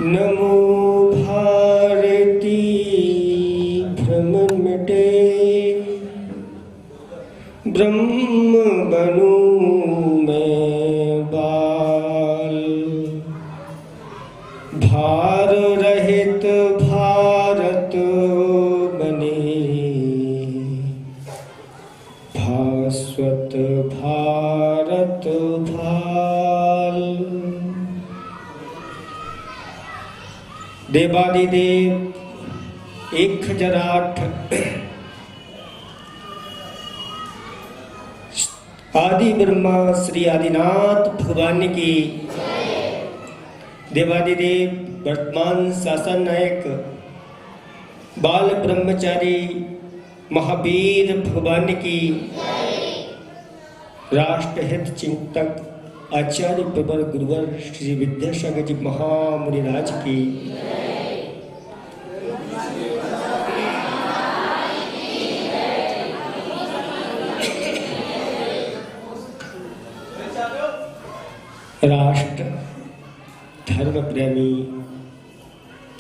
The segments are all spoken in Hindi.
नमो भारती भ्रमण मिटे ब्रह्म बनूं मैं बाल। भार रहित भारत बने भास्वत भारत भाल। देवादिदेव 1008 आदि ब्रह्मा श्री आदिनाथ भगवान की देवादिदेव वर्तमान शासन नायक बाल ब्रह्मचारी महावीर भगवान की राष्ट्रहित चिंतक आचार्य प्रवर गुरुवर श्री विद्यासागर जी महामुनिराज की राष्ट्र धर्म प्रेमी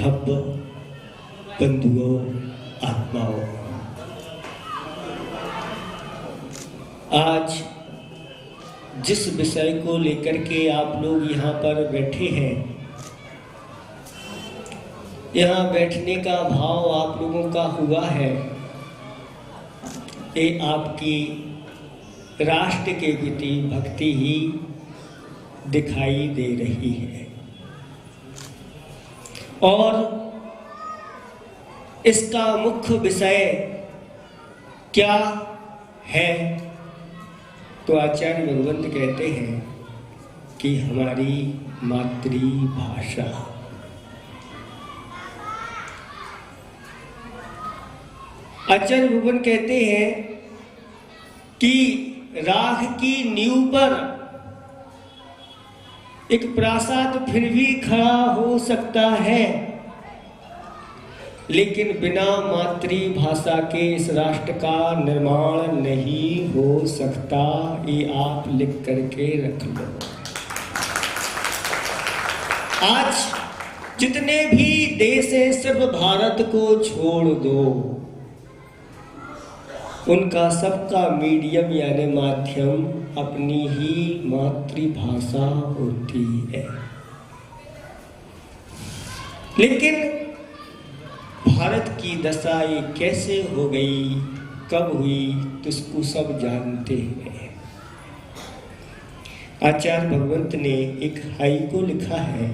भव्य बंधुओं आत्माओं, आज जिस विषय को लेकर के आप लोग यहाँ पर बैठे हैं, यहाँ बैठने का भाव आप लोगों का हुआ है, ये आपकी राष्ट्र के प्रति भक्ति ही दिखाई दे रही है। और इसका मुख्य विषय क्या है? तो आचार्य भगवंत कहते हैं कि हमारी मातृभाषा। आचार्य भगवान कहते हैं कि राख की नींव पर एक प्रासाद फिर भी खड़ा हो सकता है, लेकिन बिना मातृभाषा के इस राष्ट्र का निर्माण नहीं हो सकता। ये आप लिख करके रख लो। आज जितने भी देश हैं, सिर्फ भारत को छोड़ दो, उनका सबका मीडियम यानी माध्यम अपनी ही मातृभाषा होती है। लेकिन भारत की दशा ये कैसे हो गई, कब हुई, तो इसको सब जानते हैं। आचार्य भगवंत ने एक हाइकू लिखा है,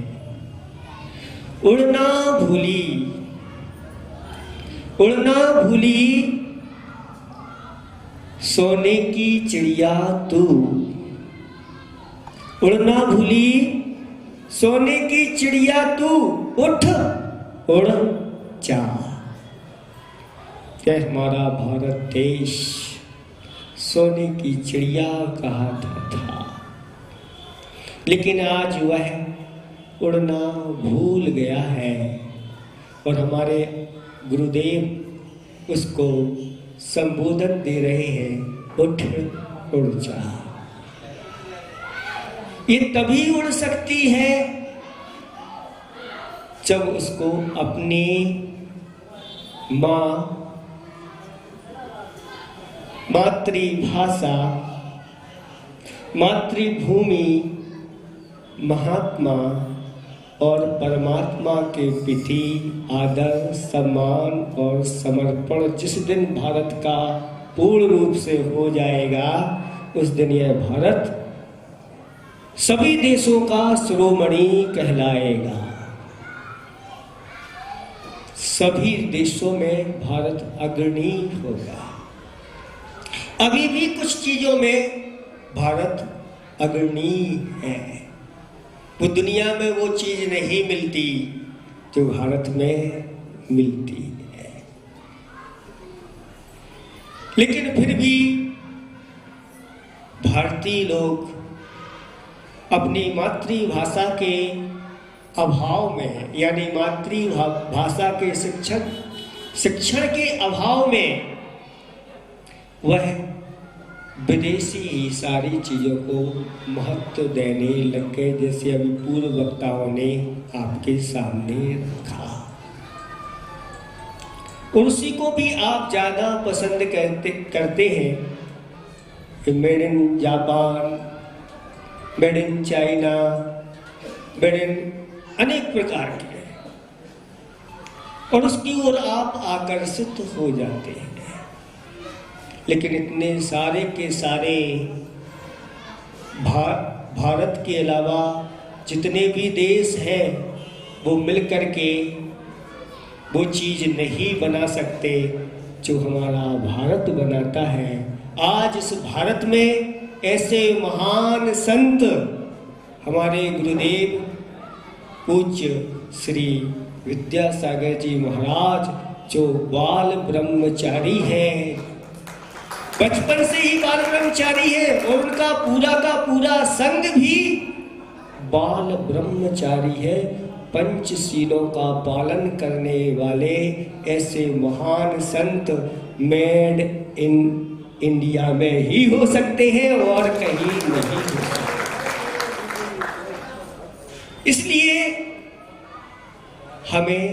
उड़ना भूली सोने की चिड़िया तू, उड़ना भूली सोने की चिड़िया तू, उठ उड़ जा। क्या हमारा भारत देश सोने की चिड़िया कहा था, लेकिन आज वह उड़ना भूल गया है और हमारे गुरुदेव उसको संबोधन दे रहे हैं, उठ उड़ जा। ये तभी उड़ सकती है जब उसको अपनी मातृभाषा, मातृभूमि, महात्मा और परमात्मा के प्रति आदर, सम्मान और समर्पण जिस दिन भारत का पूर्ण रूप से हो जाएगा, उस दिन यह भारत सभी देशों का शिरोमणि कहलाएगा। सभी देशों में भारत अग्रणी होगा। अभी भी कुछ चीजों में भारत अग्रणी है। वो दुनिया में वो चीज नहीं मिलती जो भारत में मिलती है। लेकिन फिर भी भारतीय लोग अपनी मातृभाषा के अभाव में, यानी मातृभाषा के शिक्षण के अभाव में वह विदेशी ही सारी चीज़ों को महत्व देने लग गए, जैसे अभी पूर्व वक्ताओं ने आपके सामने रखा। उसी को भी आप ज़्यादा पसंद करते हैं। Made in Japan, made in China, made in अनेक प्रकार के, और उसकी ओर आप आकर्षित हो जाते हैं। लेकिन इतने सारे के सारे भारत के अलावा जितने भी देश हैं वो मिलकर के वो चीज़ नहीं बना सकते जो हमारा भारत बनाता है। आज इस भारत में ऐसे महान संत हमारे गुरुदेव पूज्य श्री विद्यासागर जी महाराज, जो बाल ब्रह्मचारी हैं, बचपन से ही बाल ब्रह्मचारी है, और उनका पूरा का पूरा संघ भी बाल ब्रह्मचारी है। पंचशीलों का पालन करने वाले ऐसे महान संत मेड इन इंडिया में ही हो सकते हैं और कहीं नहीं हो सकते। इसलिए हमें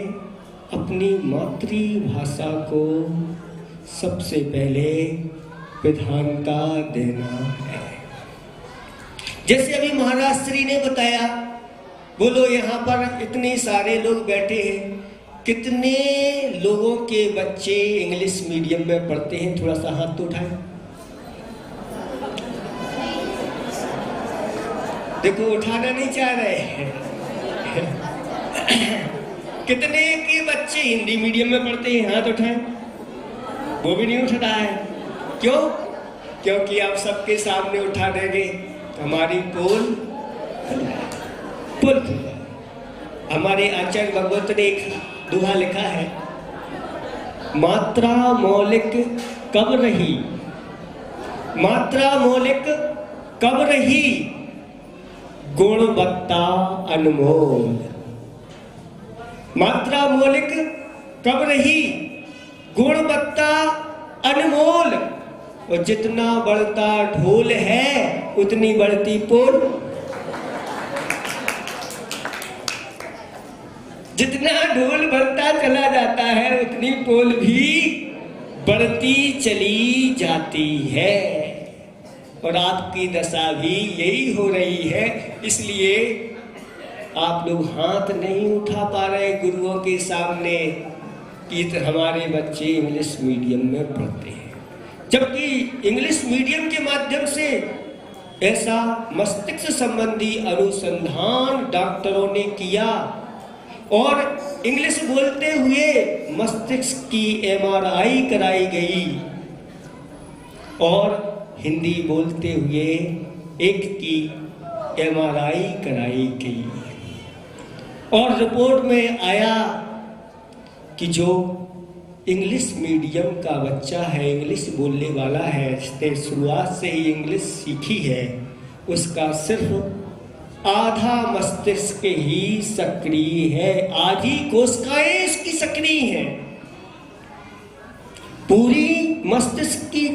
अपनी मातृभाषा को सबसे पहले प्रधानता देना है। जैसे अभी महाराज श्री ने बताया, बोलो यहाँ पर इतने सारे लोग बैठे हैं, कितने लोगों के बच्चे इंग्लिश मीडियम में पढ़ते हैं? थोड़ा सा हाथ तो उठाएं। देखो उठाना नहीं चाह रहे हैं। कितने के बच्चे हिंदी मीडियम में पढ़ते हैं? हाथ उठाएं। वो भी नहीं उठ रहा है। क्यों? क्योंकि आप सबके सामने उठा देंगे तो हमारी पोल हमारे आचार्य भगवत ने एक दोहा लिखा है, मात्रा मौलिक कब रही, मात्रा मौलिक कब रही, गुणवत्ता अनमोल। मात्रा मौलिक कब रही, गुणवत्ता अनमोल। और जितना बढ़ता ढोल है उतनी बढ़ती पोल, जितना ढोल बढ़ता चला जाता है उतनी पोल भी बढ़ती चली जाती है। और आपकी दशा भी यही हो रही है। इसलिए आप लोग हाथ नहीं उठा पा रहे गुरुओं के सामने कि हमारे बच्चे इंग्लिश मीडियम में पढ़ते हैं, जबकि इंग्लिश मीडियम के माध्यम से ऐसा मस्तिष्क संबंधी अनुसंधान डॉक्टरों ने किया, और इंग्लिश बोलते हुए मस्तिष्क की एमआरआई कराई गई, और हिंदी बोलते हुए एक की एमआरआई कराई गई। और रिपोर्ट में आया कि जो इंग्लिश मीडियम का बच्चा है, इंग्लिश बोलने वाला है, जिसने शुरुआत से ही इंग्लिश सीखी है, उसका सिर्फ आधा मस्तिष्क ही सक्रिय है, आधी कोशिकाएं इसकी सक्रिय हैं। पूरी मस्तिष्क की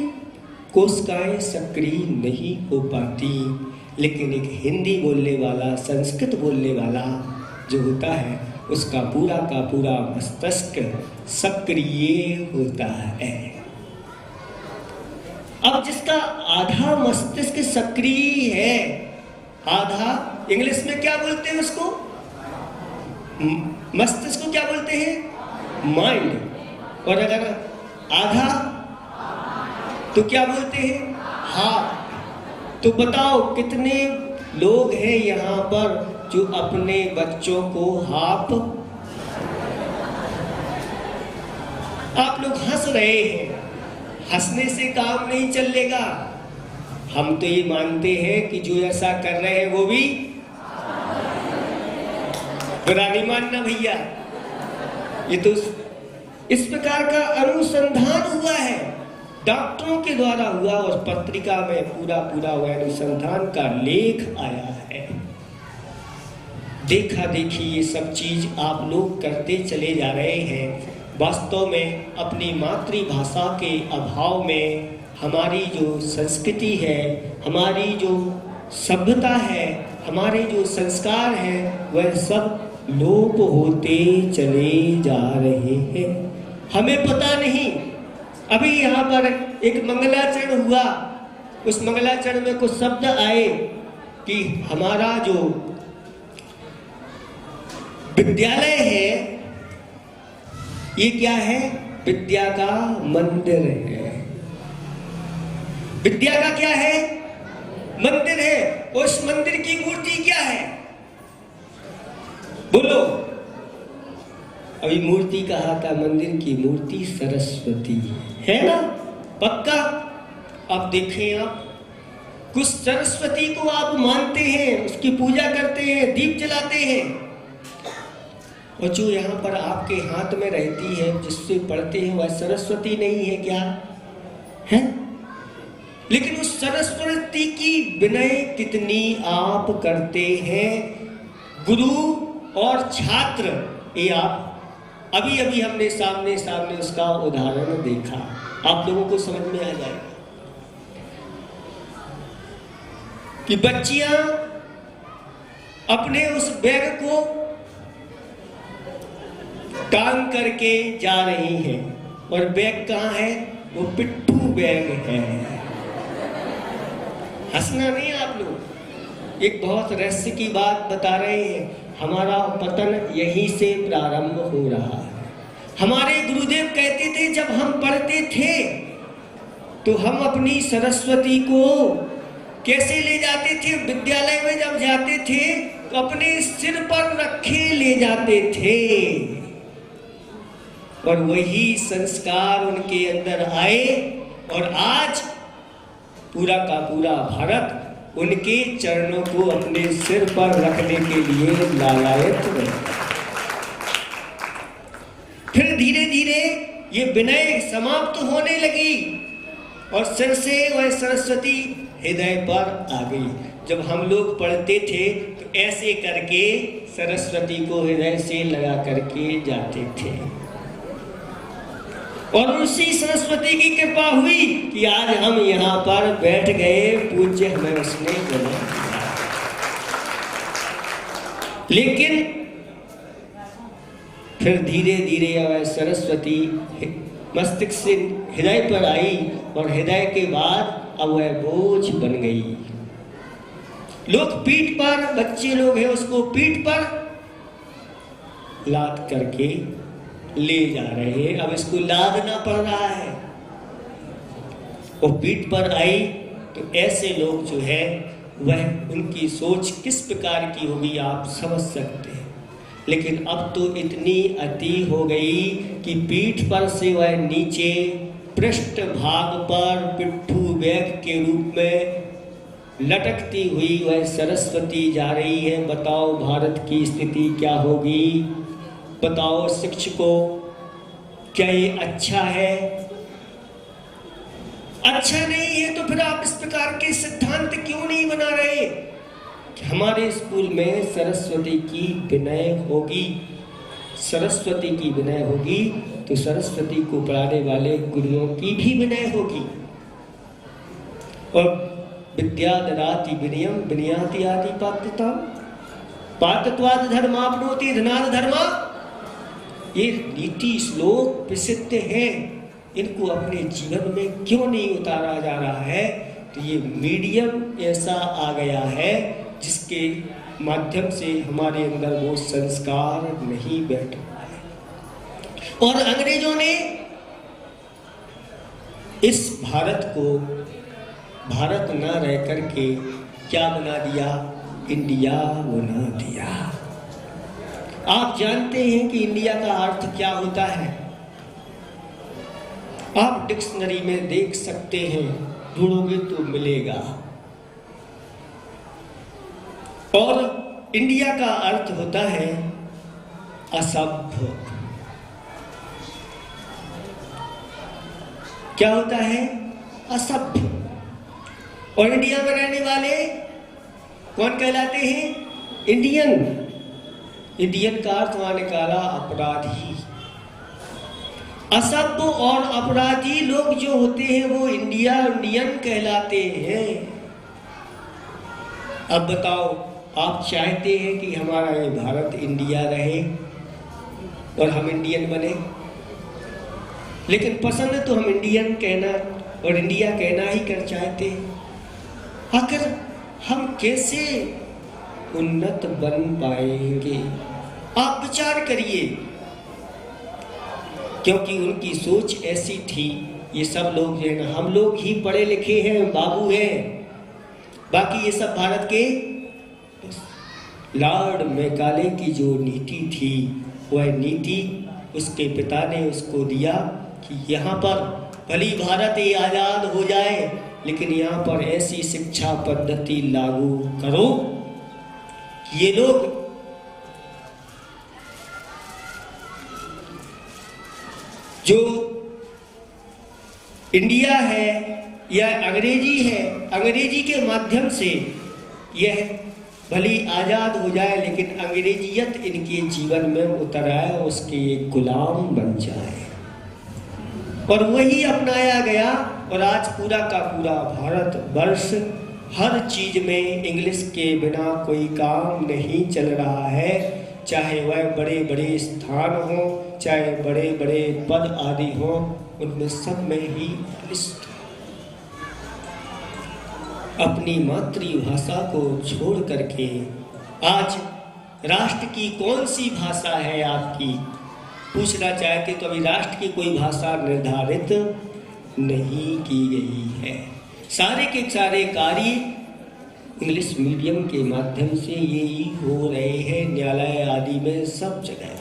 कोशिकाएं सक्रिय नहीं हो पाती। लेकिन एक हिंदी बोलने वाला, संस्कृत बोलने वाला जो होता है, उसका पूरा का पूरा मस्तिष्क सक्रिय होता है। अब जिसका आधा मस्तिष्क सक्रिय है, आधा, इंग्लिश में क्या बोलते हैं उसको? मस्तिष्क को क्या बोलते हैं? माइंड। और अगर आधा तो क्या बोलते हैं? हार्ट। तो बताओ कितने लोग हैं यहाँ पर जो अपने बच्चों को हाफ। आप लोग हंस रहे हैं, हंसने से काम नहीं चलेगा। हम तो ये मानते हैं कि जो ऐसा कर रहे हैं वो भी बुरा नहीं मानना भैया। ये तो इस प्रकार का अनुसंधान हुआ है, डॉक्टरों के द्वारा हुआ, और पत्रिका में पूरा पूरा वह अनुसंधान का लेख आया है। देखा देखी ये सब चीज आप लोग करते चले जा रहे हैं। वास्तव में अपनी मातृभाषा के अभाव में हमारी जो संस्कृति है, हमारी जो सभ्यता है, हमारे जो संस्कार हैं, वह सब लोप होते चले जा रहे हैं। हमें पता नहीं। अभी यहाँ पर एक मंगलाचरण हुआ, उस मंगलाचरण में कुछ शब्द आए कि हमारा जो विद्यालय है ये क्या है? विद्या का मंदिर है। विद्या का क्या है? मंदिर है। उस मंदिर की मूर्ति क्या है? बोलो। अभी मूर्ति कहा था, मंदिर की मूर्ति सरस्वती है ना? पक्का? अब देखें, आप कुछ सरस्वती को आप मानते हैं, उसकी पूजा करते हैं, दीप जलाते हैं, और जो यहाँ पर आपके हाथ में रहती है, जिससे पढ़ते हैं, वह सरस्वती नहीं है क्या? है? लेकिन उस सरस्वती की विनय कितनी आप करते हैं? गुरु और छात्र, ये आप अभी अभी हमने सामने सामने उसका उदाहरण देखा, आप लोगों को समझ में आ जाएगा कि बच्चियां अपने उस बैग को टांग करके जा रही हैं, और बैग कहाँ है? वो पिट्ठू बैग है। हंसना नहीं आप लोग, एक बहुत रहस्य की बात बता रहे हैं। हमारा पतन यहीं से प्रारंभ हो रहा है। हमारे गुरुदेव कहते थे, जब हम पढ़ते थे तो हम अपनी सरस्वती को कैसे ले जाते थे? विद्यालय में जब जाते थे तो अपने सिर पर रखे ले जाते थे, और वही संस्कार उनके अंदर आए, और आज पूरा का पूरा भारत उनके चरणों को अपने सिर पर रखने के लिए लालायित है। फिर धीरे धीरे ये विनय समाप्त होने लगी, और सिर से वह सरस्वती हृदय पर आ गई। जब हम लोग पढ़ते थे तो ऐसे करके सरस्वती को हृदय से लगा करके जाते थे, और उसी सरस्वती की कृपा हुई कि आज हम यहाँ पर बैठ गए, पूज्य हमें उसने बना दिया। लेकिन फिर धीरे धीरे वह सरस्वती मस्तिष्क से हृदय पर आई, और हृदय के बाद अब वह बोझ बन गई। लोग पीठ पर, बच्चे लोग हैं, उसको पीठ पर लाद करके ले जा रहे हैं। अब इसको लादना पड़ रहा है। वो पीठ पर आई तो ऐसे लोग जो है, वह उनकी सोच किस प्रकार की होगी आप समझ सकते हैं। लेकिन अब तो इतनी अति हो गई कि पीठ पर से वह नीचे पृष्ठ भाग पर पिट्ठू बैग के रूप में लटकती हुई वह सरस्वती जा रही है। बताओ भारत की स्थिति क्या होगी? बताओ शिक्षकों, क्या ये अच्छा है? अच्छा नहीं है तो फिर आप इस प्रकार के सिद्धांत क्यों नहीं बना रहे कि हमारे स्कूल में सरस्वती की विनय होगी? सरस्वती की विनय होगी तो सरस्वती को पढ़ाने वाले गुरुओं की भी विनय होगी। और विद्या ददाति विनयम विनयाति आदि पात्रता पात्रत्वाद धर्माप्नोति धनाद धर्मा, ये नीति श्लोक प्रसिद्ध हैं। इनको अपने जीवन में क्यों नहीं उतारा जा रहा है? तो ये मीडियम ऐसा आ गया है जिसके माध्यम से हमारे अंदर वो संस्कार नहीं बैठ रहा है। और अंग्रेजों ने इस भारत को भारत न रह करके क्या बना दिया? इंडिया बना दिया। आप जानते हैं कि इंडिया का अर्थ क्या होता है? आप डिक्शनरी में देख सकते हैं, ढूंढोगे तो मिलेगा। और इंडिया का अर्थ होता है असभ्य। क्या होता है? असभ्य। और इंडिया में रहने वाले कौन कहलाते हैं? इंडियन। इंडियन का अर्थ वहां निकाला अपराधी। असभ्य और अपराधी लोग जो होते हैं वो इंडियन कहलाते हैं। अब बताओ, आप चाहते हैं कि हमारा ये भारत इंडिया रहे और हम इंडियन बने, लेकिन पसंद तो हम इंडियन कहना और इंडिया कहना ही कर चाहते हैं। आखिर हम कैसे उन्नत बन पाएंगे? आप विचार करिए, क्योंकि उनकी सोच ऐसी थी। ये सब लोग जो है ना, हम लोग ही पढ़े लिखे हैं, बाबू हैं, बाकी ये सब भारत के। लॉर्ड मैकाले की जो नीति थी, वह नीति उसके पिता ने उसको दिया कि यहाँ पर भली भारत ये आज़ाद हो जाए, लेकिन यहाँ पर ऐसी शिक्षा पद्धति लागू करो कि ये लोग जो इंडिया है या अंग्रेजी है, अंग्रेजी के माध्यम से यह भली आज़ाद हो जाए, लेकिन अंग्रेजियत इनके जीवन में उतर आए, उसके एक गुलाम बन जाए। और वही अपनाया गया। और आज पूरा का पूरा भारत वर्ष हर चीज में इंग्लिश के बिना कोई काम नहीं चल रहा है। चाहे वह बड़े बड़े स्थान हो, चाहे बड़े बड़े पद आदि हो, उनमें सब में ही इंग्लिश। अपनी मातृभाषा को छोड़ करके आज राष्ट्र की कौन सी भाषा है आपकी? पूछना चाहते तो अभी राष्ट्र की कोई भाषा निर्धारित नहीं की गई है। सारे के सारे कार्य इंग्लिश मीडियम के माध्यम से यही हो रहे हैं, न्यायालय आदि में सब जगह।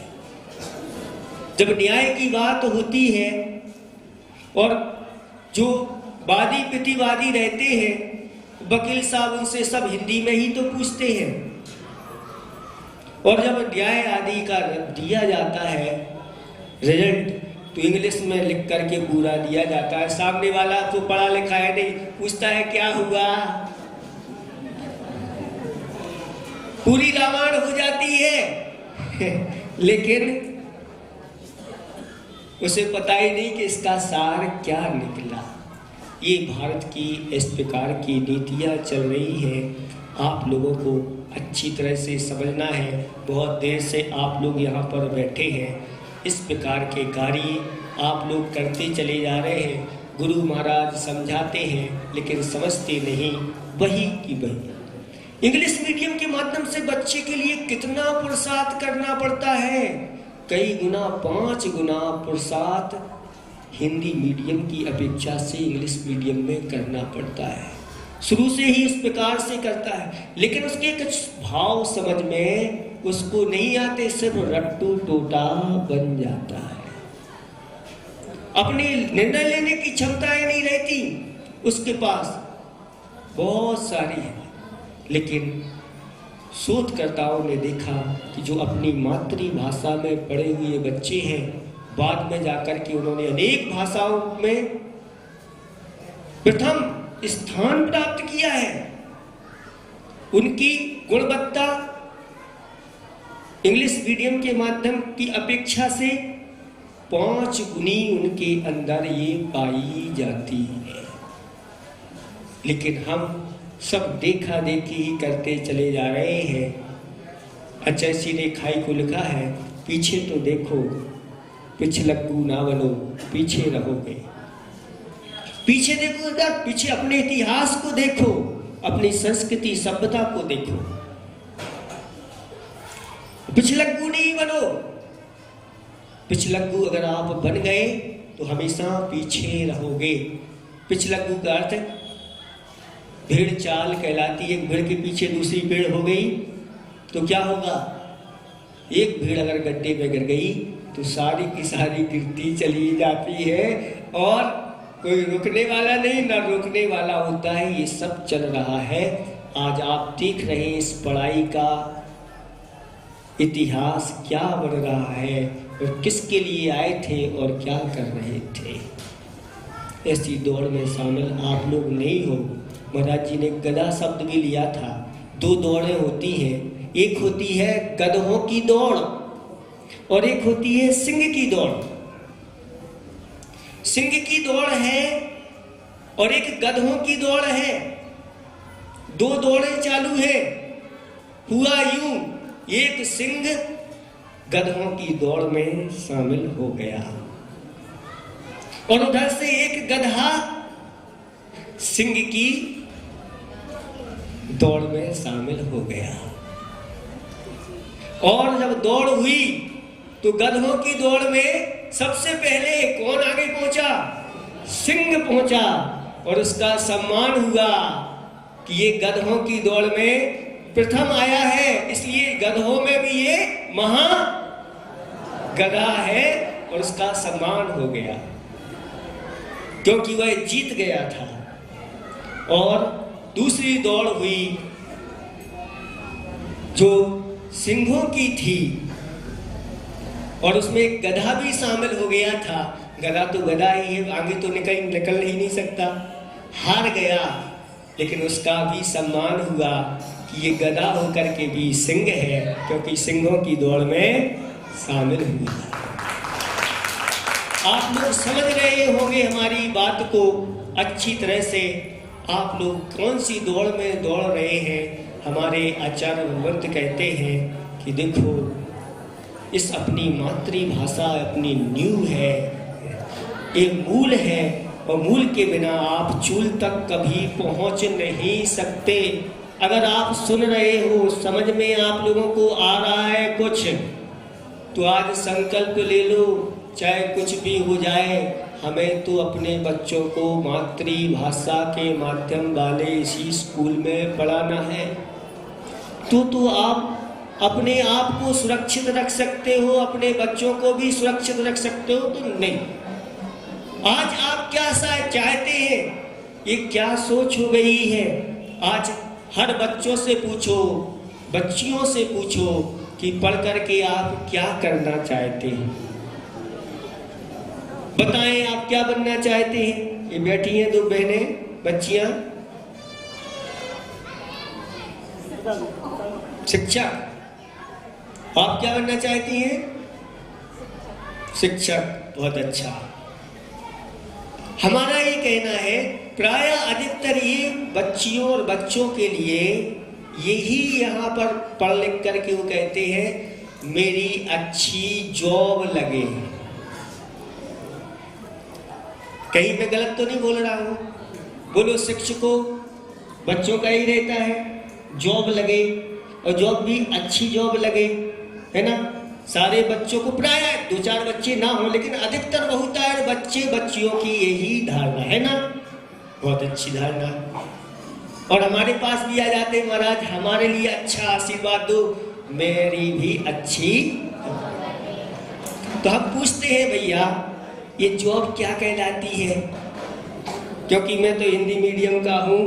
जब न्याय की बात होती है और जो वादी प्रतिवादी रहते हैं, वकील साहब उनसे सब हिंदी में ही तो पूछते हैं। और जब न्याय आदि का दिया जाता है रिजल्ट, तो इंग्लिश में लिख करके पूरा दिया जाता है। सामने वाला तो पढ़ा लिखा है नहीं, पूछता है क्या हुआ, पूरी रामायण हो जाती है लेकिन उसे पता ही नहीं कि इसका सार क्या निकला। ये भारत की इस प्रकार की नीतियाँ चल रही है, आप लोगों को अच्छी तरह से समझना है। बहुत देर से आप लोग यहाँ पर बैठे हैं, इस प्रकार के कार्य आप लोग करते चले जा रहे हैं। गुरु महाराज समझाते हैं लेकिन समझते नहीं, वही की वही। इंग्लिश मीडियम के माध्यम से बच्चे के लिए कितना पुरुषार्थ करना पड़ता है, कई गुना 5 गुना पुरुषार्थ हिंदी मीडियम की अपेक्षा से इंग्लिश मीडियम में करना पड़ता है। शुरू से ही इस प्रकार से करता है, लेकिन उसके कुछ भाव समझ में उसको नहीं आते, सिर्फ रट्टू टोटा बन जाता है। अपने निर्णय लेने की क्षमताएं नहीं रहती उसके पास, बहुत सारी है। लेकिन शोधकर्ताओं ने देखा कि जो अपनी मातृभाषा में पढ़े हुए बच्चे हैं, बाद में जाकर के उन्होंने अनेक भाषाओं में प्रथम स्थान प्राप्त किया है। उनकी गुणवत्ता इंग्लिश मीडियम के माध्यम की अपेक्षा से 5 गुनी उनके अंदर ये पाई जाती है। लेकिन हम सब देखा देखी ही करते चले जा रहे हैं। अच्छा, सीधे खाई को लिखा है, पीछे तो देखो पिछलग्गू ना बनो, पीछे रहोगे। पीछे देखो ना, पीछे अपने इतिहास को देखो, अपनी संस्कृति सभ्यता को देखो। पिछलग्गू नहीं बनो। पिछलग्गू अगर आप बन गए तो हमेशा पीछे रहोगे। पिछलग्गू का अर्थ भेड़ चाल कहलाती है। एक भेड़ के पीछे दूसरी भेड़ हो गई तो क्या होगा? एक भेड़ अगर गड्ढे में गिर गई तो सारी की सारी गिरती चली जाती है और कोई रुकने वाला नहीं, ना रोकने वाला होता है। ये सब चल रहा है। आज आप देख रहे हैं इस पढ़ाई का इतिहास क्या बन रहा है और किसके लिए आए थे और क्या कर रहे थे। ऐसी दौड़ में शामिल आप लोग नहीं हो। महाराज जी ने गधा शब्द भी लिया था। दो दौड़ें होती हैं, एक होती है गधों की दौड़ और एक होती है सिंह की दौड़। सिंह की दौड़ है और एक गधों की दौड़ है। दो दौड़ें चालू है। हुआ यूं, एक सिंह गधों की दौड़ में शामिल हो गया और उधर से एक गधा सिंह की दौड़ में शामिल हो गया। और जब दौड़ हुई तो गधों की दौड़ में सबसे पहले कौन आगे पहुंचा? सिंह पहुंचा और उसका सम्मान हुआ कि ये गधों की दौड़ में प्रथम आया है, इसलिए गधों में भी ये महा गधा है और उसका सम्मान हो गया क्योंकि वह जीत गया था। और दूसरी दौड़ हुई जो सिंहों की थी और उसमें एक गधा भी शामिल हो गया था। गधा तो गधा ही है, आगे तो निकल ही नहीं सकता, हार गया, लेकिन उसका भी सम्मान हुआ कि ये गधा होकर के भी सिंह है क्योंकि सिंहों की दौड़ में शामिल हुआ। आप लोग समझ रहे होंगे हमारी बात को अच्छी तरह से। आप लोग कौन सी दौड़ में दौड़ रहे हैं? हमारे आचार्य भगवंत कहते हैं कि देखो, इस अपनी मातृभाषा अपनी नींव है, एक मूल है और मूल के बिना आप चूल तक कभी पहुंच नहीं सकते। अगर आप सुन रहे हो, समझ में आप लोगों को आ रहा है कुछ, तो आज संकल्प ले लो, चाहे कुछ भी हो जाए, हमें तो अपने बच्चों को मातृभाषा के माध्यम वाले इसी स्कूल में पढ़ाना है। तो आप अपने आप को सुरक्षित रख सकते हो, अपने बच्चों को भी सुरक्षित रख सकते हो तो नहीं। आज आप क्या चाहते हैं, ये क्या सोच हो गई है? आज हर बच्चों से पूछो, बच्चियों से पूछो कि पढ़ करके आप क्या करना चाहते हैं। बताएं आप क्या बनना चाहते हैं। ये बैठी हैं दो बहनें, बच्चियां। शिक्षक। आप क्या बनना चाहती हैं? शिक्षक। बहुत अच्छा। हमारा ये कहना है, प्राय अधिकतर ये बच्चियों और बच्चों के लिए यही यहाँ पर पढ़ लिख करके वो कहते हैं मेरी अच्छी जॉब लगे। कहीं मैं गलत तो नहीं बोल रहा हूँ? बोलो, शिक्षकों बच्चों का ही रहता है जॉब लगे, और जॉब भी अच्छी जॉब लगे, है ना। सारे बच्चों को, प्राय दो चार बच्चे ना हो लेकिन अधिकतर बहुतायत बच्चे बच्चियों की यही धारणा है ना। बहुत अच्छी धारणा। और हमारे पास भी आ जाते हैं, महाराज हमारे लिए अच्छा आशीर्वाद दो, मेरी भी अच्छी। तो हम पूछते हैं, भैया ये जॉब क्या कहलाती है? क्योंकि मैं तो हिंदी मीडियम का हूँ,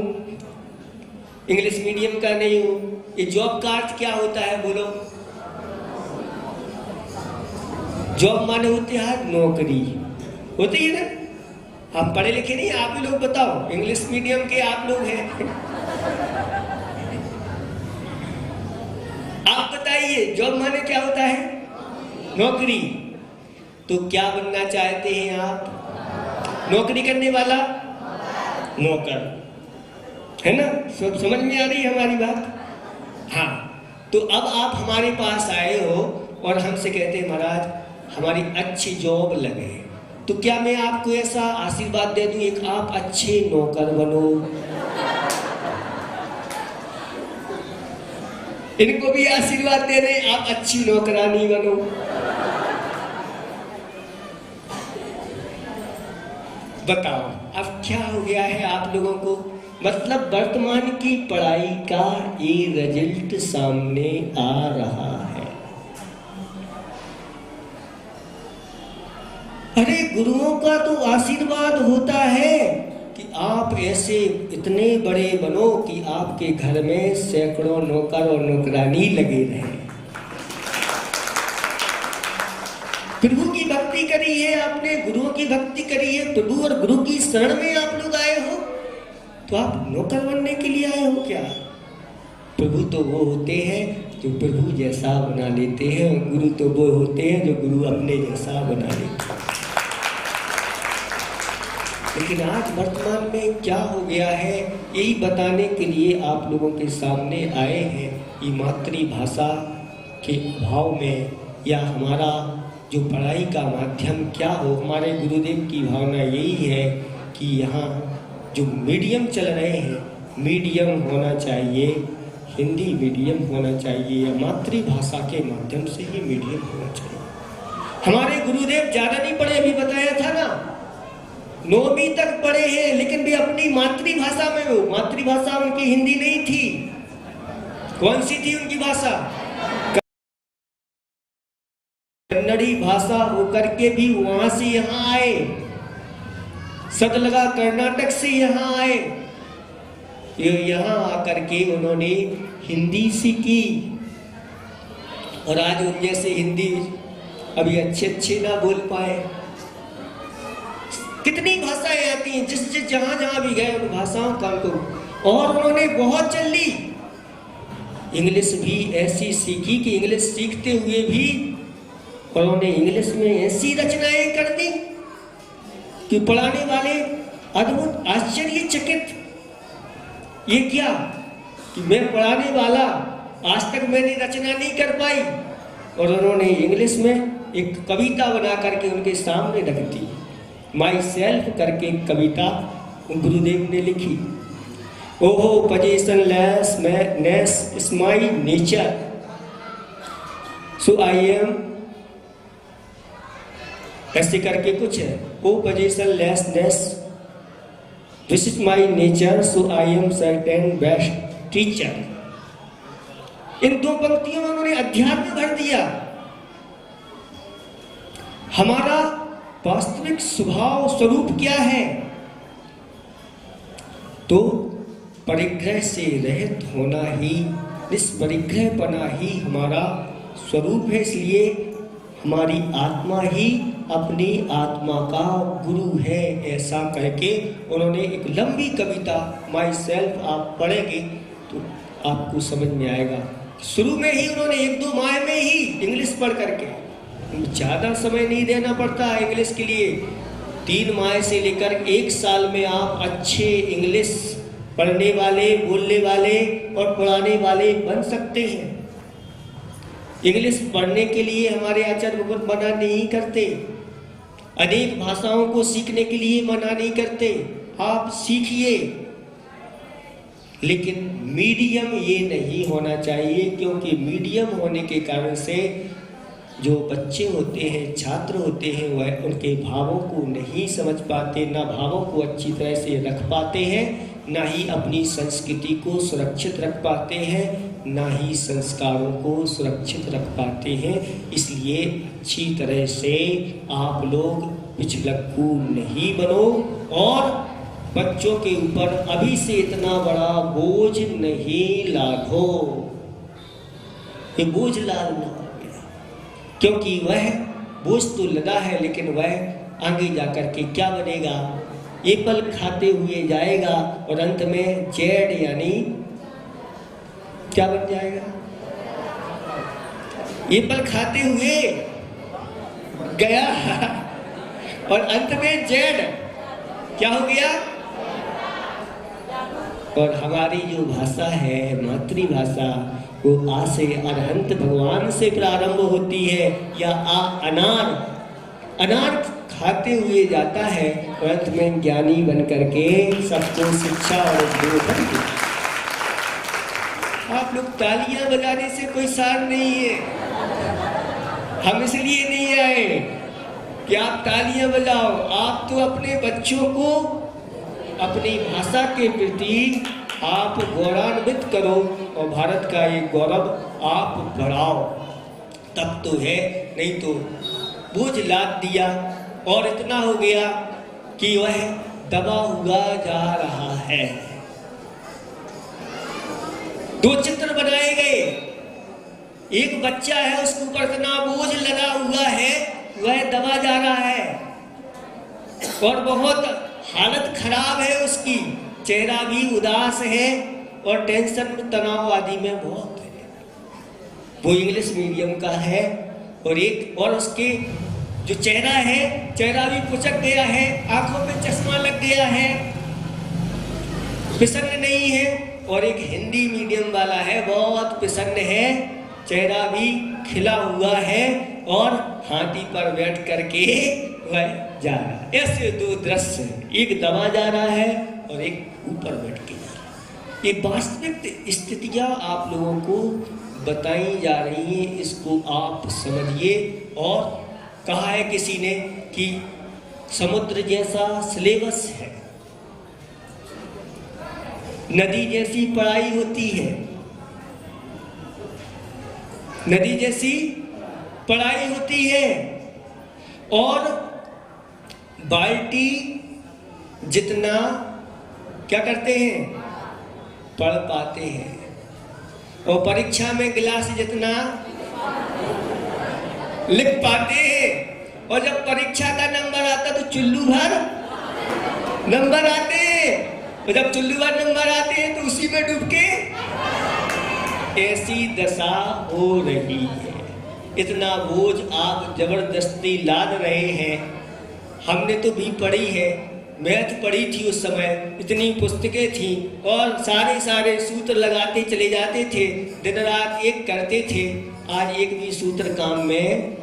इंग्लिश मीडियम का नहीं हूँ। ये जॉब का अर्थ क्या होता है बोलो? जॉब माने होती है नौकरी, होती है ना। हम पढ़े लिखे नहीं, आप ही लोग बताओ, इंग्लिश मीडियम के आप लोग हैं। आप बताइए जॉब माने क्या होता है? नौकरी। तो क्या बनना चाहते हैं आप? नौकरी करने वाला नौकर, है ना। सब समझ में आ रही है हमारी बात? हाँ। तो अब आप हमारे पास आए हो और हमसे कहते हैं महाराज हमारी अच्छी जॉब लगे, तो क्या मैं आपको ऐसा आशीर्वाद दे दूं, एक आप अच्छे नौकर बनो। इनको भी आशीर्वाद दे रहे, आप अच्छी नौकरानी बनो। बताओ अब क्या हो गया है आप लोगों को? मतलब वर्तमान की पढ़ाई का ये रिजल्ट सामने आ रहा है। अरे गुरुओं का तो आशीर्वाद होता है कि आप ऐसे इतने बड़े बनो कि आपके घर में सैकड़ों नौकर और नौकरानी लगे रहे। प्रभु की भक्ति भक्ति करी है, आपने गुरुओं की भक्ति करी है, प्रभु और गुरु की शरण में आप लोग आए हो, तो आप नौकर बनने के लिए आए हो क्या? प्रभु तो वो होते हैं जो प्रभु जैसा बना लेते हैं, और गुरु तो वो होते हैं जो गुरु अपने जैसा बना लेते हैं। लेकिन आज वर्तमान में क्या हो गया है, यही बताने के लिए आप लोगों के सामने आए हैं। ये मातृभाषा के अभाव में, या हमारा जो पढ़ाई का माध्यम क्या हो, हमारे गुरुदेव की भावना यही है कि यहाँ जो मीडियम चल रहे हैं, मीडियम होना चाहिए, हिंदी मीडियम होना चाहिए, या मातृभाषा के माध्यम से ही मीडियम होना चाहिए। हमारे गुरुदेव ज़्यादा नहीं पढ़े, अभी बताया था ना, 9वीं तक पढ़े हैं, लेकिन भी अपनी मातृभाषा में, वो मातृभाषा उनकी हिंदी नहीं थी। कौन सी थी उनकी भाषा? कन्नड़ी भाषा होकर के भी वहां से यहाँ आए, सतलगा कर्नाटक से यहाँ आए, यहाँ आकर के उन्होंने हिंदी सीखी, और आज उन जैसे हिंदी अभी अच्छे ना बोल पाए। कितनी भाषाएं आती हैं, जिस जहां भी गए उन भाषाओं का तो, और उन्होंने बहुत चल ली। इंग्लिश भी ऐसी सीखी कि इंग्लिश सीखते हुए भी उन्होंने इंग्लिश में ऐसी रचनाएं कर दी कि पढ़ाने वाले अद्भुत आश्चर्यचकित। ये क्या कि मैं पढ़ाने वाला आज तक मैंने रचना नहीं कर पाई, और उन्होंने इंग्लिश में एक कविता बना करके उनके सामने रख दी। माई सेल्फ करके कविता गुरुदेव ने लिखी। ओहो positionlessness is my nature, so I am, ऐसे करके कुछ है। O positionlessness this is my nature, so I am certain best teacher. इन 2 पंक्तियों में उन्होंने अध्यात्म भर दिया। हमारा वास्तविक स्वभाव स्वरूप क्या है? तो परिग्रह से रहित होना ही, निष्परिग्रहपना ही हमारा स्वरूप है। इसलिए हमारी आत्मा ही अपनी आत्मा का गुरु है, ऐसा करके उन्होंने एक लंबी कविता माई सेल्फ, आप पढ़ेंगे तो आपको समझ में आएगा। शुरू में ही उन्होंने 1-2 माह में ही इंग्लिश पढ़ करके, ज़्यादा समय नहीं देना पड़ता इंग्लिश के लिए, 3 माह से लेकर 1 साल में आप अच्छे इंग्लिश पढ़ने वाले, बोलने वाले और पढ़ाने वाले बन सकते हैं। इंग्लिश पढ़ने के लिए हमारे आचार्य बहुत मना नहीं करते, अनेक भाषाओं को सीखने के लिए मना नहीं करते, आप सीखिए, लेकिन मीडियम ये नहीं होना चाहिए, क्योंकि मीडियम होने के कारण से जो बच्चे होते हैं, छात्र होते हैं, वह उनके भावों को नहीं समझ पाते, ना भावों को अच्छी तरह से रख पाते हैं, ना ही अपनी संस्कृति को सुरक्षित रख पाते हैं, ना ही संस्कारों को सुरक्षित रख पाते हैं। इसलिए अच्छी तरह से आप लोग पिछलक्कू नहीं बनो, और बच्चों के ऊपर अभी से इतना बड़ा बोझ नहीं लादो। ये बोझ लादना, क्योंकि वह बोझ तो लदा है, लेकिन वह आगे जाकर के क्या बनेगा? एप्पल खाते हुए जाएगा और अंत में जेड यानी क्या बन जाएगा? एप्पल खाते हुए गया और अंत में जेड क्या हो गया? और हमारी जो भाषा है, मातृभाषा, वो आ से अरहंत भगवान से प्रारंभ होती है, या अनार खाते हुए जाता है और अंत में ज्ञानी बन करके सबको शिक्षा और उपदेश देता है। आप लोग तालियां बजाने से कोई सार नहीं है, हम इसलिए नहीं आए कि आप तालियां बजाओ, आप तो अपने बच्चों को अपनी भाषा के प्रति आप गौरवान्वित करो और भारत का ये गौरव आप बढ़ाओ, तब तो है, नहीं तो बोझ लाद दिया और इतना हो गया कि वह दबा हुआ जा रहा है। 2 चित्र बनाए गए, एक बच्चा है, उसके ऊपर इतना बोझ लगा हुआ है, वह दबा जा रहा है और बहुत हालत खराब है उसकी, चेहरा भी उदास है और टेंशन तनाव आदि में बहुत है। वो इंग्लिश मीडियम का है और उसके जो चेहरा है, चेहरा भी पुचक गया है, आंखों पे चश्मा लग गया है, प्रसन्न नहीं है। और एक हिंदी मीडियम वाला है, बहुत प्रसन्न है, चेहरा भी खिला हुआ है और हाथी पर बैठ करके वह जा रहा है। ऐसे दो दृश्य, एक दबा जा रहा है और एक ऊपर बैठ के जा रहा है। ये वास्तविक स्थितियां आप लोगों को बताई जा रही हैं, इसको आप समझिए। और कहा है किसी ने कि समुद्र जैसा सिलेबस है, नदी जैसी पढ़ाई होती है, नदी जैसी पढ़ाई होती है और बाल्टी जितना क्या करते हैं, पढ़ पाते हैं, और परीक्षा में गिलास जितना लिख पाते हैं। और जब परीक्षा का नंबर आता तो चुल्लू भर नंबर आते हैं, और जब चुल्लू भर नंबर आते हैं तो उसी में डूब के ऐसी दशा हो रही है। इतना बोझ आप जबरदस्ती लाद रहे हैं। हमने तो भी पढ़ी है, मैथ पढ़ी थी उस समय, इतनी पुस्तकें थी और सारे सूत्र लगाते चले जाते थे, दिन रात एक करते थे। आज एक भी सूत्र काम में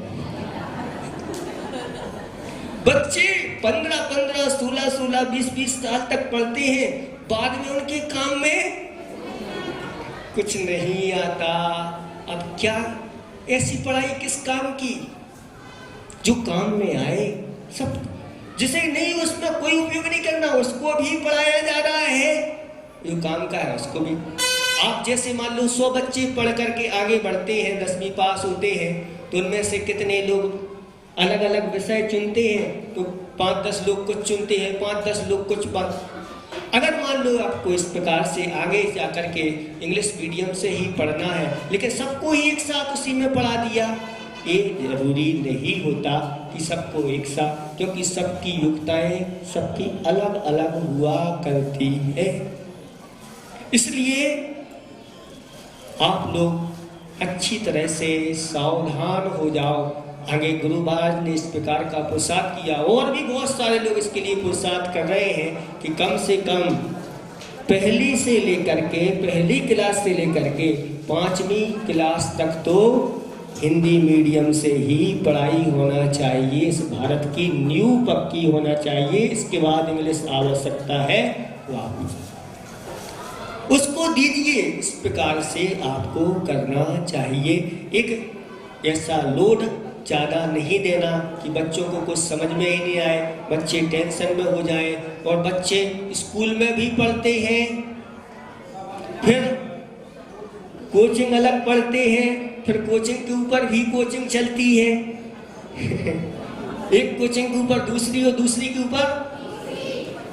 बच्चे 15-15, 16-16, 20-20 साल तक पढ़ते हैं, बाद में उनके काम में कुछ नहीं आता। अब क्या ऐसी पढ़ाई किस काम की, जो काम में आए। सब जिसे नहीं उसमें कोई उपयोग नहीं करना, उसको भी पढ़ाया जा रहा है, जो काम का है उसको भी। आप जैसे मान लो 100 बच्चे पढ़ करके आगे बढ़ते हैं, 10वीं पास होते हैं, तो उनमें से कितने लोग अलग अलग विषय चुनते हैं, तो 5-10 लोग कुछ चुनते हैं, 5-10 लोग कुछ बात। अगर मान लो आपको इस प्रकार से आगे जा करके इंग्लिश मीडियम से ही पढ़ना है, लेकिन सबको ही एक साथ उसी में पढ़ा दिया, ये जरूरी नहीं होता कि सबको एक साथ, क्योंकि सबकी योग्यताएं सबकी अलग अलग हुआ करती है। इसलिए आप लोग अच्छी तरह से सावधान हो जाओ। आगे गुरु महाराज ने इस प्रकार का पुरुषार्थ किया, और भी बहुत सारे लोग इसके लिए पुरुषार्थ कर रहे हैं कि कम से कम पहली क्लास से लेकर के 5वीं क्लास तक तो हिंदी मीडियम से ही पढ़ाई होना चाहिए। इस भारत की नींव पक्की होना चाहिए। इसके बाद इंग्लिश आवश्यकता है वापस उसको दीजिए। इस प्रकार से आपको करना चाहिए। एक ऐसा लोड ज़्यादा नहीं देना कि बच्चों को कुछ समझ में ही नहीं आए, बच्चे टेंशन में हो जाएं। और बच्चे स्कूल में भी पढ़ते हैं, फिर कोचिंग अलग पढ़ते हैं, फिर कोचिंग के ऊपर भी कोचिंग चलती है एक कोचिंग के ऊपर दूसरी और दूसरी के ऊपर।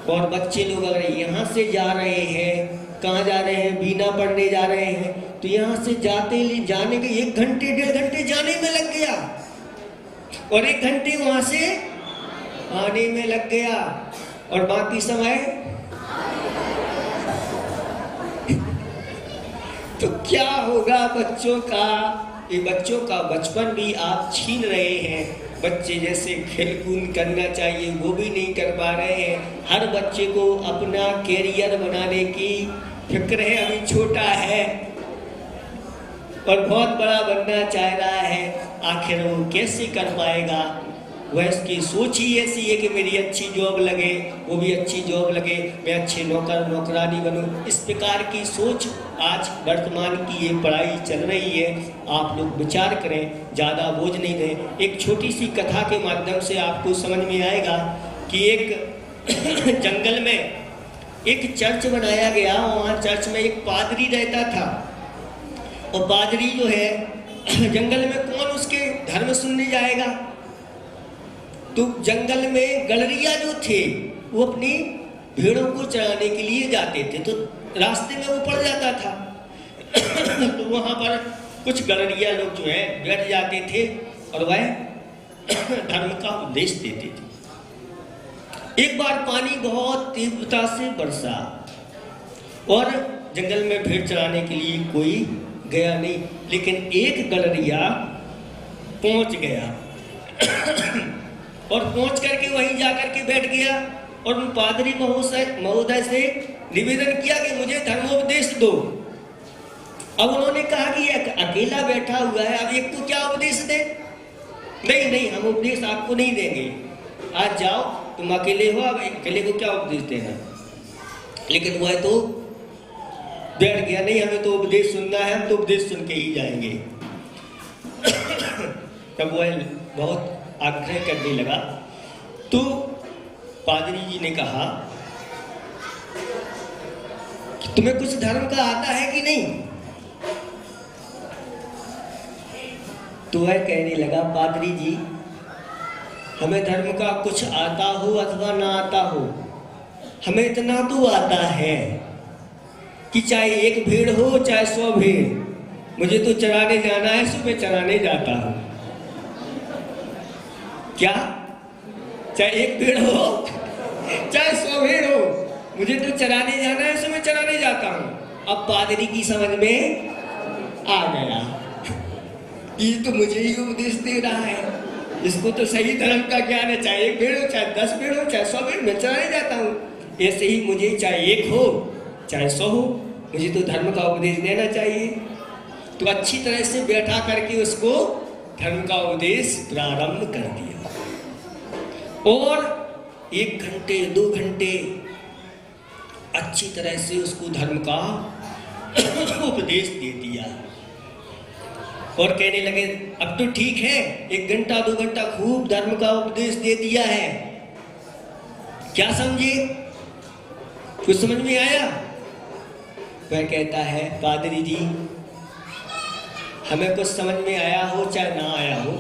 और बच्चे लोग अगर यहाँ से जा रहे हैं, कहाँ जा रहे हैं, बीना पढ़ने जा रहे हैं, तो यहाँ से जाने के 1 घंटे 1.5 घंटे जाने में लग गया और 1 घंटे वहाँ से आने में लग गया, और बाकी समय तो क्या होगा बच्चों का? ये बच्चों का बचपन भी आप छीन रहे हैं। बच्चे जैसे खेलकूद करना चाहिए वो भी नहीं कर पा रहे हैं। हर बच्चे को अपना कैरियर बनाने की फिक्र है, अभी छोटा है और बहुत बड़ा बनना चाह रहा है। आखिर वो कैसे कर पाएगा? वह इसकी सोच ही ऐसी है कि मेरी अच्छी जॉब लगे, वो भी अच्छी जॉब लगे, मैं अच्छे नौकरानी बनूं। इस प्रकार की सोच आज वर्तमान की ये पढ़ाई चल रही है। आप लोग विचार करें, ज़्यादा बोझ नहीं दें। एक छोटी सी कथा के माध्यम से आपको समझ में आएगा कि एक जंगल में एक चर्च बनाया गया। वहाँ चर्च में एक पादरी रहता था, और पादरी जो है जंगल में कौन उसके धर्म सुनने जाएगा? तो जंगल में गलरिया जो थे वो अपनी भेड़ों को चराने के लिए जाते थे, तो रास्ते में वो पड़ जाता था तो वहाँ पर कुछ गलरिया लोग जो है बैठ जाते थे और वह धर्म का उपदेश देते थे। एक बार पानी बहुत तीव्रता से बरसा और जंगल में भेड़ चराने के लिए कोई गया नहीं, लेकिन एक गलरिया पहुंच गया और पहुंच करके वहीं जाकर के बैठ गया और उन पादरी महोदय से निवेदन किया कि मुझे धर्मोपदेश दो। अब उन्होंने कहा कि अकेला बैठा हुआ है, अब एक को क्या उपदेश दे? नहीं नहीं, हम उपदेश आपको नहीं देंगे, आज जाओ, तुम अकेले हो, अब अकेले को क्या उपदेश देना। लेकिन वह तो बैठ गया, नहीं हमें तो उपदेश सुनना है, हम तो उपदेश सुन के ही जाएंगे। तब वह बहुत आग्रह करने लगा तो पादरी जी ने कहा कि तुम्हें कुछ धर्म का आता है कि नहीं? तो वह कहने लगा, पादरी जी हमें धर्म का कुछ आता हो अथवा ना आता हो, हमें इतना तो आता है कि चाहे एक भेड़ हो चाहे 100 भेड़, मुझे तो चराने जाना है, सुबह चराने जाता हूं। क्या? चाहे एक भेड़ हो चाहे 100 भेड़ हो, मुझे तो चराने जाना है, सुबह चराने जाता हूं। अब पादरी की समझ में आ गया, ये तो मुझे ही उपदेश दे रहा है, इसको तो सही धर्म का ज्ञान है, चाहे एक भेड़ हो चाहे 10 भेड़ हो चाहे 100 भेड़, मैं चराने जाता हूँ। ऐसे ही मुझे चाहे एक हो चाहे 100 हो, मुझे तो धर्म का उपदेश देना चाहिए। तो अच्छी तरह से बैठा करके उसको धर्म का उपदेश प्रारंभ कर दिया और 1 घंटे 2 घंटे अच्छी तरह से उसको धर्म का उपदेश दे दिया और कहने लगे, अब तो ठीक है, 1 घंटा 2 घंटा खूब धर्म का उपदेश दे दिया है, क्या समझे? कुछ समझ में आया? वह कहता है, पादरी जी हमें कुछ समझ में आया हो चाहे ना आया हो,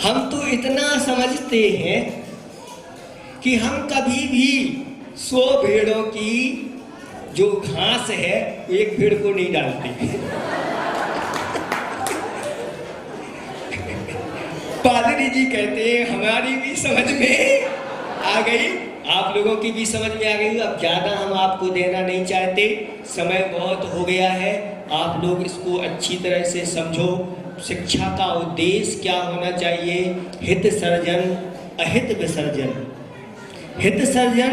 हम तो इतना समझते हैं कि हम कभी भी 100 भेड़ों की जो घास है एक भेड़ को नहीं डालते। पादरी जी कहते हैं, हमारी भी समझ में आ गई, आप लोगों की भी समझ में आ गई। अब ज़्यादा हम आपको देना नहीं चाहते, समय बहुत हो गया है, आप लोग इसको अच्छी तरह से समझो। शिक्षा का उद्देश्य क्या होना चाहिए? हित सर्जन अहित विसर्जन, हित सर्जन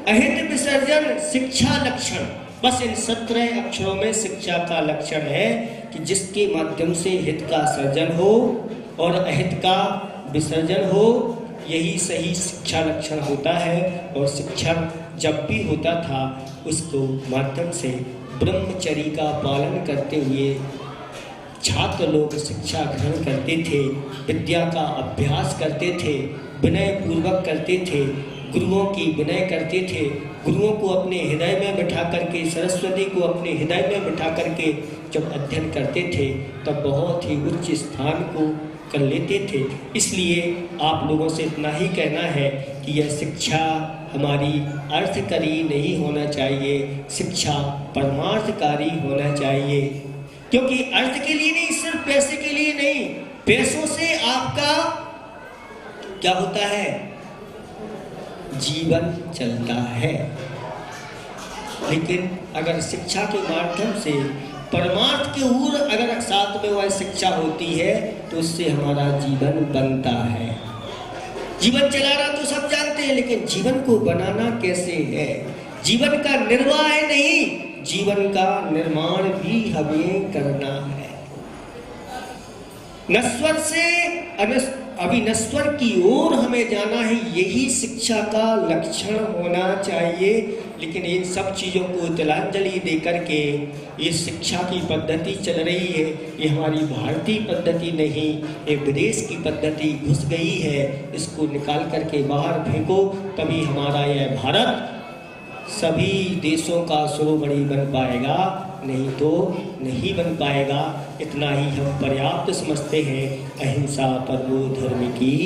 अहित विसर्जन शिक्षा लक्षण। बस इन 17 अक्षरों में शिक्षा का लक्षण है कि जिसके माध्यम से हित का सर्जन हो और अहित का विसर्जन हो, यही सही शिक्षा लक्षण होता है। और शिक्षक जब भी होता था उसको माध्यम से ब्रह्मचर्य का पालन करते हुए छात्र लोग शिक्षा ग्रहण करते थे, विद्या का अभ्यास करते थे, विनय पूर्वक करते थे, गुरुओं की विनय करते थे, गुरुओं को अपने हृदय में बिठा करके, सरस्वती को अपने हृदय में बिठा करके जब अध्ययन करते थे तब बहुत ही उच्च स्थान को कर लेते थे। इसलिए आप लोगों से इतना ही कहना है कि यह शिक्षा हमारी अर्थकारी नहीं होना चाहिए, शिक्षा परमार्थकारी होना चाहिए। क्योंकि अर्थ के लिए नहीं, सिर्फ पैसे के लिए नहीं, पैसों से आपका क्या होता है? जीवन चलता है। लेकिन अगर शिक्षा के माध्यम से परमार्थ की ओर अगर साथ में वह शिक्षा होती है तो उससे हमारा जीवन बनता है। जीवन चलाना तो सब जानते हैं, लेकिन जीवन को बनाना कैसे है? जीवन का निर्वाह नहीं, जीवन का निर्माण भी हमें करना है। नश्वर से अविनश्वर की ओर हमें जाना है, यही शिक्षा का लक्षण होना चाहिए। लेकिन इन सब चीज़ों को तिलांजलि देकर के ये शिक्षा की पद्धति चल रही है, ये हमारी भारतीय पद्धति नहीं, ये विदेश की पद्धति घुस गई है। इसको निकाल करके बाहर फेंको, तभी हमारा यह भारत सभी देशों का शिरोमणि बन पाएगा, नहीं तो नहीं बन पाएगा। इतना ही हम पर्याप्त समझते हैं। अहिंसा परमो धर्म की